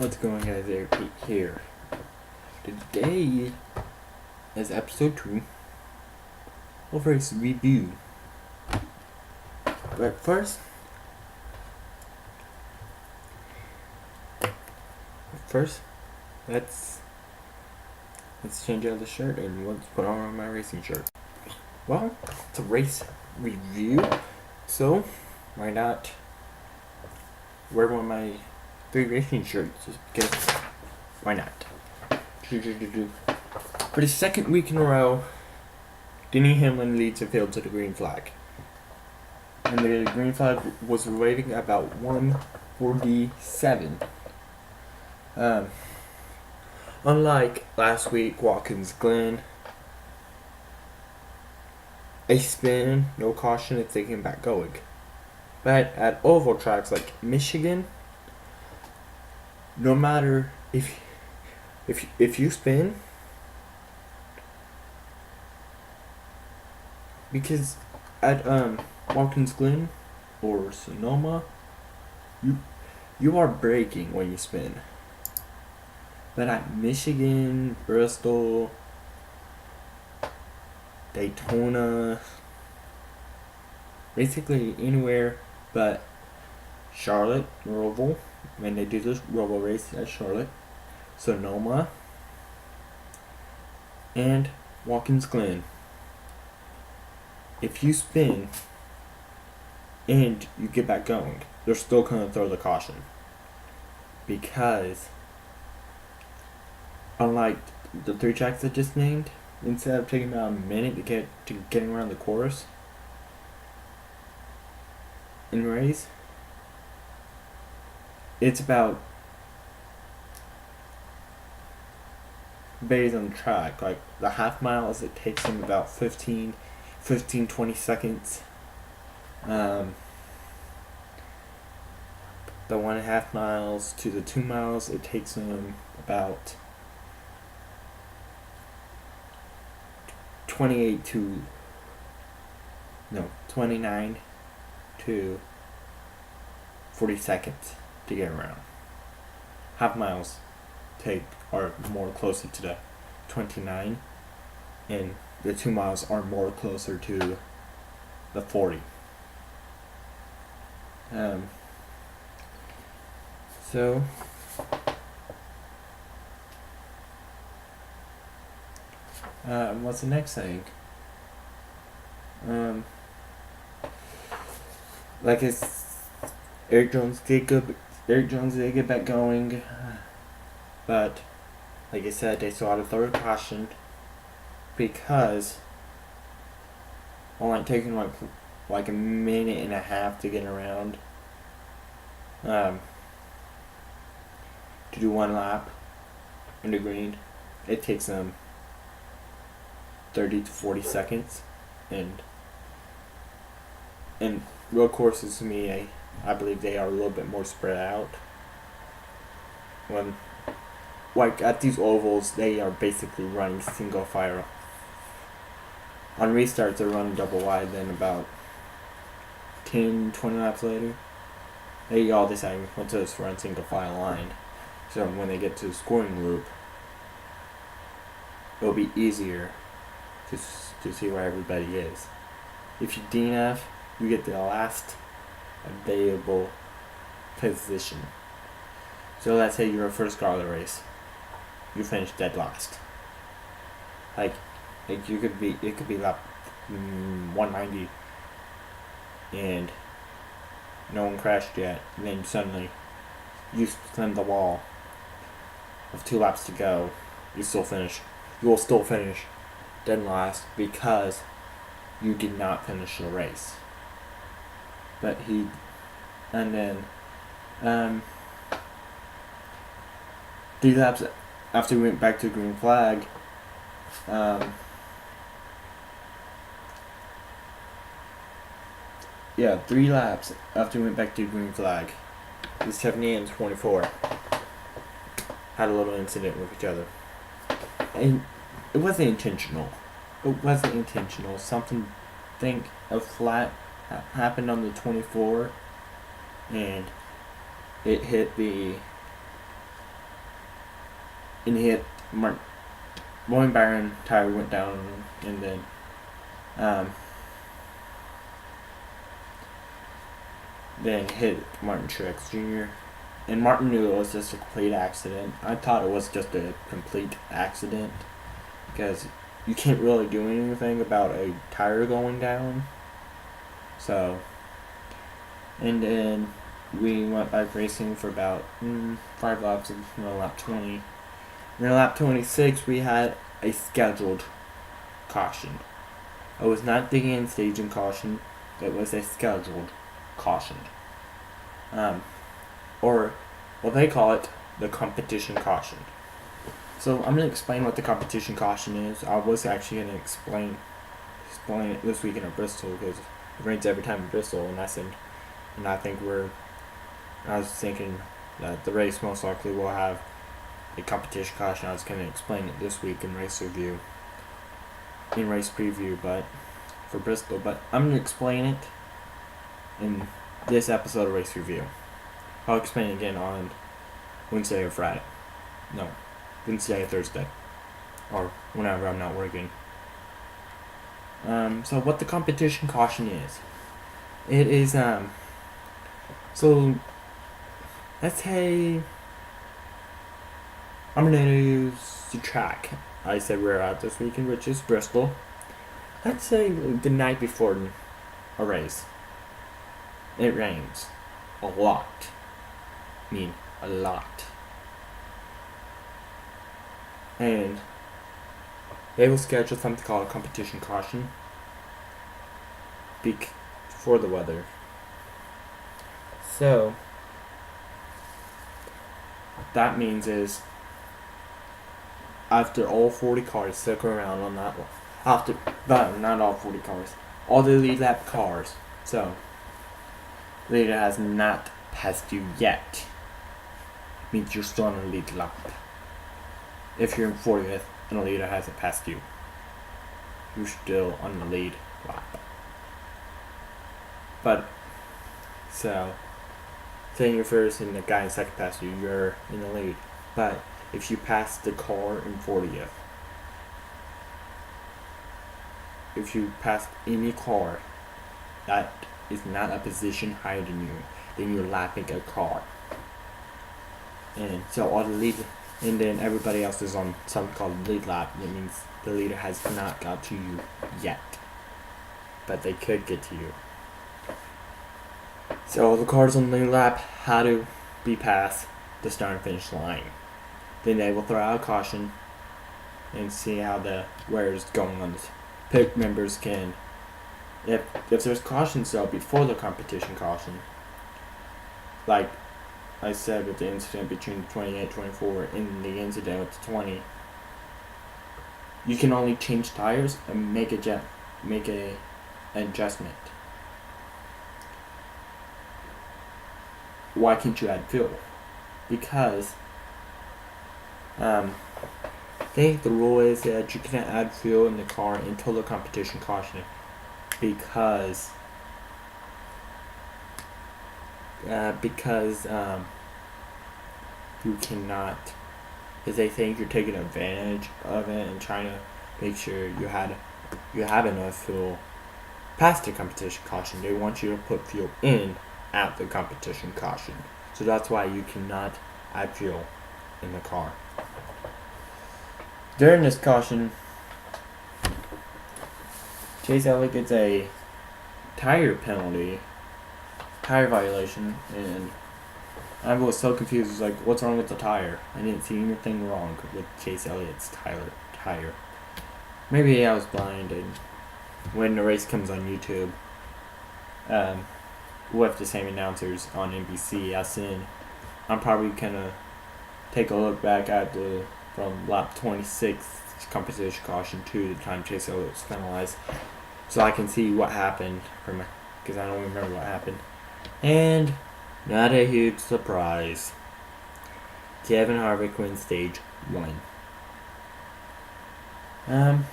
What's going on there, Pete here? Today is episode 2 of Race Review. But first, let's change out the shirt and let's put on my racing shirt. Well, it's a race review, so why not wear one of my 3 racing shirts? Because why not? For the second week in a row, Denny Hamlin leads the field to the green flag. And the green flag was waiting about 1:47. Unlike last week, Watkins Glen, a spin, no caution if they came back going. But at oval tracks like Michigan, no matter if you spin, because at Watkins Glen or Sonoma, you are braking when you spin. But at Michigan, Bristol, Daytona, basically anywhere but Charlotte, Roval, when they do this Roval race at Charlotte, Sonoma, and Watkins Glen, if you spin and you get back going, they're still going to throw the caution. Because unlike the 3 tracks I just named, instead of taking about a minute to get getting around the course in race, it's about, based on the track, like the half miles, it takes them about 15-20 seconds. The 1.5 miles to the 2 miles, it takes them about 29 to 40 seconds to get around. Half miles are more closer to the 29, and the 2 miles are more closer to the 40. So what's the next thing? Like Eric Jones did get back going, but like I said, they still had to throw a caution because only taking like a minute and a half to get around. To do 1 lap in the green, it takes them 30 to 40 seconds, and real courses, to me, I believe they are a little bit more spread out. When, like at these ovals, they are basically running single file. On restarts, they're running double wide. Then about 10-20 laps later, they all decide what to run single file line. So when they get to the scoring loop, it'll be easier to see where everybody is. If you DNF, you get the last available position. So let's say you're a first car of the race, you finish dead last. Like it could be lap 190, and no one crashed yet, and then suddenly you slam the wall with 2 laps to go. You will still finish dead last because you did not finish the race. But and then 3 laps after we went back to the green flag, 3 laps after we went back to the green flag, the 78 and 24 had a little incident with each other. And it wasn't intentional. Something, a flat happened on the 24, and it hit the and hit William Byron tire went down, and then hit Martin Truex Jr. And Martin knew it was just a complete accident. I thought it was just a complete accident because you can't really do anything about a tire going down. So, and then we went back racing for about 5 laps until lap 20. And then lap 26, we had a scheduled caution. It was not the end staging caution. It was a scheduled caution. Or what they call it, the competition caution. So I'm gonna explain what the competition caution is. I was actually gonna explain it this weekend at Bristol because it rains every time in Bristol, and I was thinking that the race most likely will have a competition caution. I was gonna explain it this week in race preview, but for Bristol. But I'm gonna explain it in this episode of race review. I'll explain it again on Wednesday or Friday. No, Wednesday or Thursday. Or whenever I'm not working. So what the competition caution is. It is, so, let's say, I'm going to use the track I said we're at this weekend, which is Bristol. Let's say the night before a race, it rains a lot. I mean, a lot. And they will schedule something called a competition caution for the weather. So, what that means is after all 40 cars stick around on that one, not all 40 cars, all the lead lap cars. So, the leader has not passed you yet. Means you're still on the lead lap. If you're in 40th and the leader hasn't passed you, you're still on the lead lap. But, so, say you're first and the guy in second passed you, you're in the lead. But, if you pass the car in 40th, if you pass any car that is not a position higher than you, then you're lapping a car. And so all the lead, and then everybody else is on something called lead lap. That means the leader has not got to you yet, but they could get to you. So all the cars on the lead lap had to be past the start and finish line. Then they will throw out a caution and see how where it's going on this. Pit members can, if there's cautions though before the competition caution, like I said with the incident between 28-24 and the incident with the 20, you can only change tires and make a adjustment. Why can't you add fuel? Because I think the rule is that you can't add fuel in the car until the competition caution, because you cannot, because they think you're taking advantage of it and trying to make sure you have enough fuel past the competition caution. They want you to put fuel in at the competition caution, so that's why you cannot add fuel in the car. During this caution, Chase Elliott gets a tire violation, and I was so confused. I was like, what's wrong with the tire? I didn't see anything wrong with Chase Elliott's tire. Maybe I was blind, and when the race comes on YouTube, with the same announcers on NBC, I'm probably gonna take a look back at from lap 26 competition caution to the time Chase Elliott was penalized, so I can see what happened because I don't remember what happened. And not a huge surprise, Kevin Harvick wins stage 1.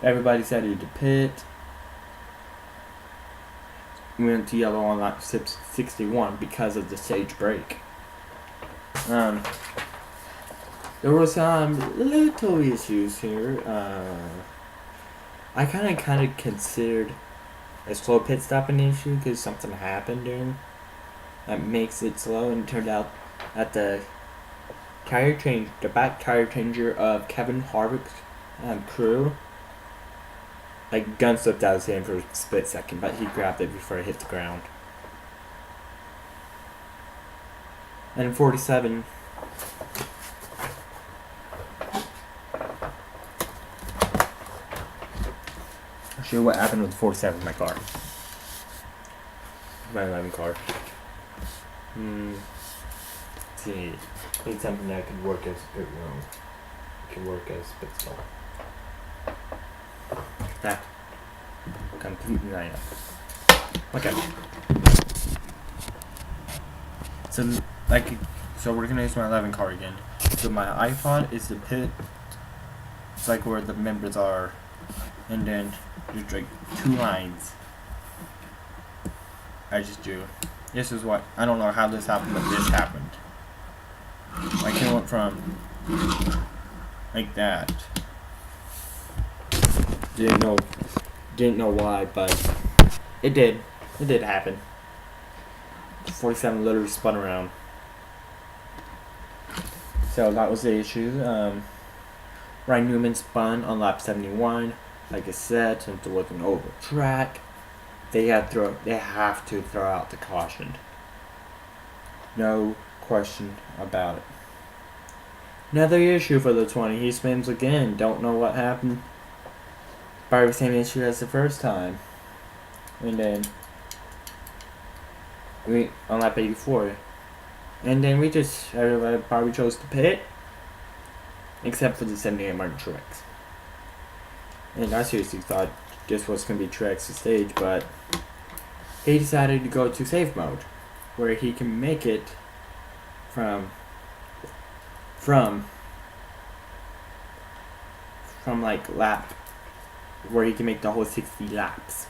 Everybody said he to pit. We went to yellow on lap 61 because of the stage break. There were some little issues here. I kind of considered a slow pit stop an issue because something happened during that makes it slow, and it turned out that the back tire changer of Kevin Harvick's crew, like gun slipped out of his hand for a split second, but he grabbed it before it hit the ground. And in 47, I'll show you what happened with 47 in my car. My 11 car. Let's see. Need something that could work as pit room. Can work as pit stop. That. Complete lineup. Okay. So we're gonna use my 11 car again. So my iPod is the pit. It's like where the members are, and then there's like 2 lines. I just do. This is what I don't know how this happened, but this happened. Like it went from like that. Didn't know why, but it did. It did happen. 47 literally spun around. So that was the issue. Ryan Newman spun on lap 71. Like I said, since it wasn't over track, they have to throw out the caution. No question about it. Another issue for the 20. He spins again. Don't know what happened. Probably the same issue as the first time. And then we on lap 84. And then everybody probably chose to pit. Except for the 78 Martin Truex. And I seriously thought this was going to be Truex's stage, but he decided to go to safe mode, where he can make it from like lap, where he can make the whole 60 laps.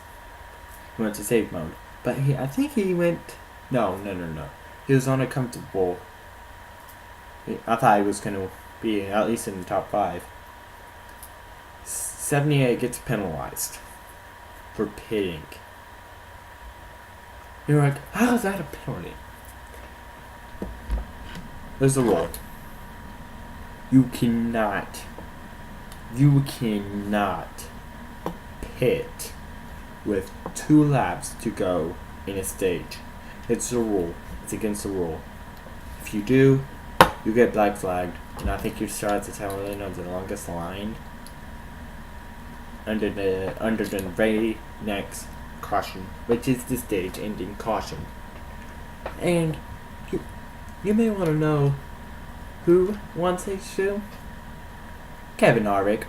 He went to safe mode, but I think he went, no. He was on a comfortable. I thought he was going to be at least in the top 5. 78 gets penalized for pitting. You're like, how is that a penalty? There's a rule. You cannot pit with 2 laps to go in a stage. It's a rule. It's against the rule. If you do, you get black flagged, and I think you start at the tail end of the longest line under the very next caution, which is the stage ending caution. And you may want to know who won stage 2? Kevin Harvick.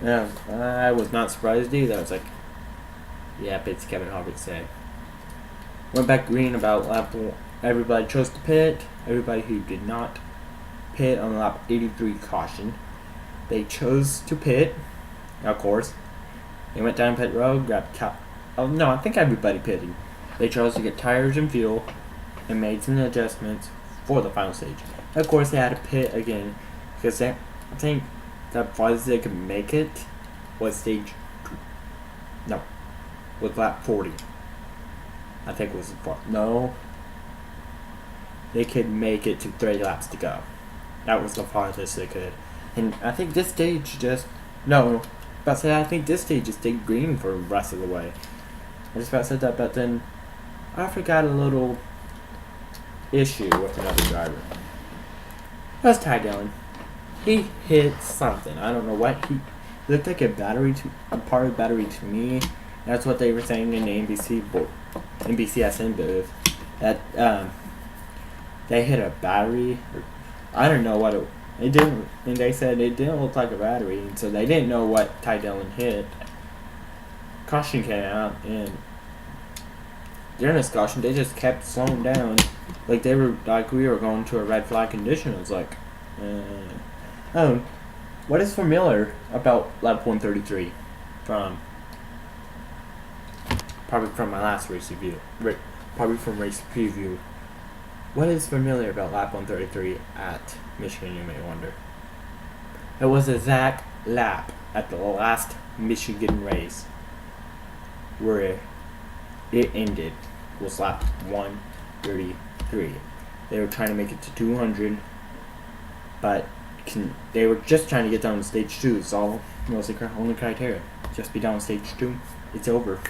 Yeah, I was not surprised either. I was like, yep, it's Kevin Harvick's day. Went back green about lap 1. Everybody chose to pit. Everybody who did not pit on lap 83 caution, they chose to pit. Of course, they went down pit road, grabbed I think everybody pitted. They chose to get tires and fuel, and made some adjustments for the final stage. Of course, they had to pit again because I think the farthest they could make it was was lap 40. I think it was they could make it to 3 laps to go. That was the farthest they could. And I think this stage I think this stage just stayed green for the rest of the way. I just about said that, but then I forgot a little issue with another driver. That's Ty Dillon. He hit something. I don't know what he looked like a part of the battery to me. That's what they were saying in the NBCSN booth. That they hit a battery. I don't know what it didn't, and they said it didn't look like a battery, and so they didn't know what Ty Dillon hit. Caution came out, and during this caution, they just kept slowing down, like we were going to a red flag condition. It was like, what is familiar about lap 133 probably from my last race review, probably from race preview What is familiar about lap 133 at Michigan, you may wonder? It was the exact lap at the last Michigan race where it ended, was lap 133. They were trying to make it to 200, but they were just trying to get down to stage 2. It's all was the only criteria. Just be down to stage 2. It's over.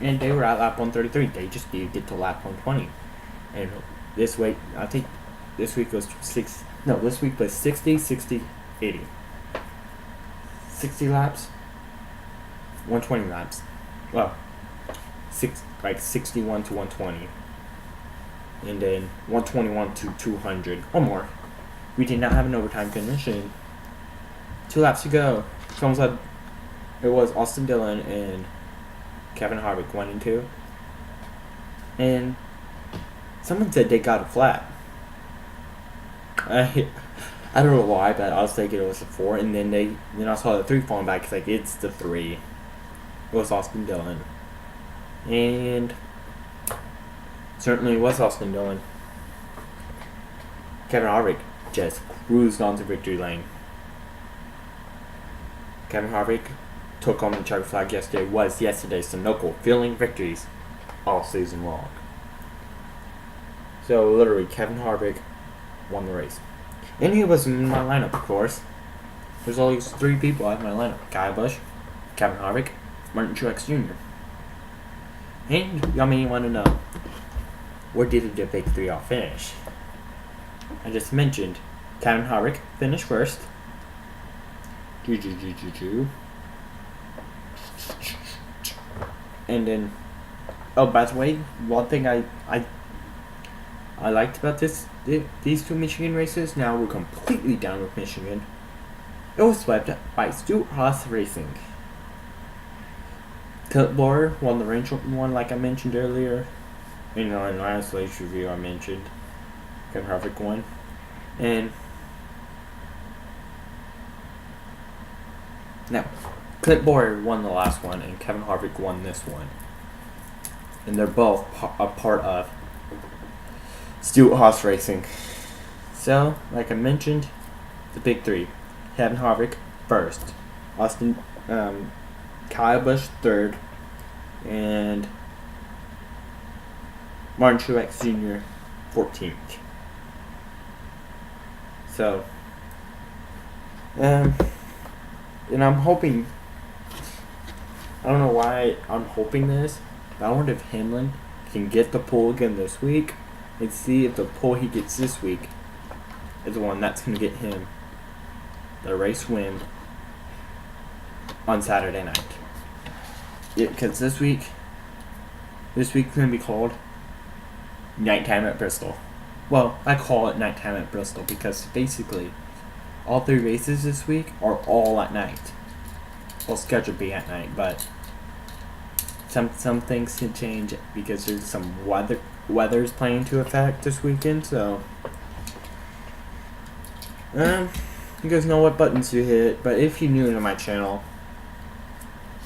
And they were at lap 133. They just needed to get to lap 120. And this week, I think this week was this week was 60, 60, 80. 60 laps, 120 laps. Well, 61 to 120. And then 121 to 200 or more. We did not have an overtime finish, and 2 laps to go. Someone said it was Austin Dillon and Kevin Harvick 1 and 2. And someone said they got a flat. I don't know why, but I was thinking it was a 4, and then I saw the 3 falling back. It's like it's the 3. It was Austin Dillon, and certainly it was Austin Dillon. Kevin Harvick just cruised onto victory lane. Kevin Harvick took home the checkered flag yesterday. Was yesterday's Sunoco filling victories all season long. So literally, Kevin Harvick won the race. And he was in my lineup, of course. There's only 3 people in my lineup: Kyle Busch, Kevin Harvick, Martin Truex Jr. And y'all may want to know, where did the big 3 all finish? I just mentioned Kevin Harvick finished first. And then, oh, by the way, one thing I liked about these 2 Michigan races, now we're completely down with Michigan. It was swept by Stewart-Haas Racing. Kurt Busch won the range one, like I mentioned earlier. In the last race review, I mentioned Kevin Harvick won. And now, Clint Bowyer won the last one, and Kevin Harvick won this one. And they're both a part of Stewart-Haas Racing. So, like I mentioned, the big 3. Kevin Harvick first. Kyle Busch third. And Martin Truex Jr. 14th. So, and I'm hoping, I don't know why I'm hoping this, but I wonder if Hamlin can get the pole again this week, and see if the pole he gets this week is the one that's going to get him the race win on Saturday night. Yeah, because this week's going to be called Nighttime at Bristol. Well, I call it Nighttime at Bristol because basically all 3 races this week are all at night. Well, scheduled to be at night, but some things can change because there's some weather's playing to effect this weekend. So, you guys know what buttons to hit. But if you're new to my channel,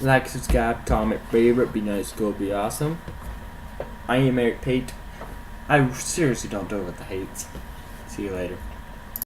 like, subscribe, comment, favorite, be nice, go, be awesome. I am Eric Pate. I seriously don't do it with the hates. See you later.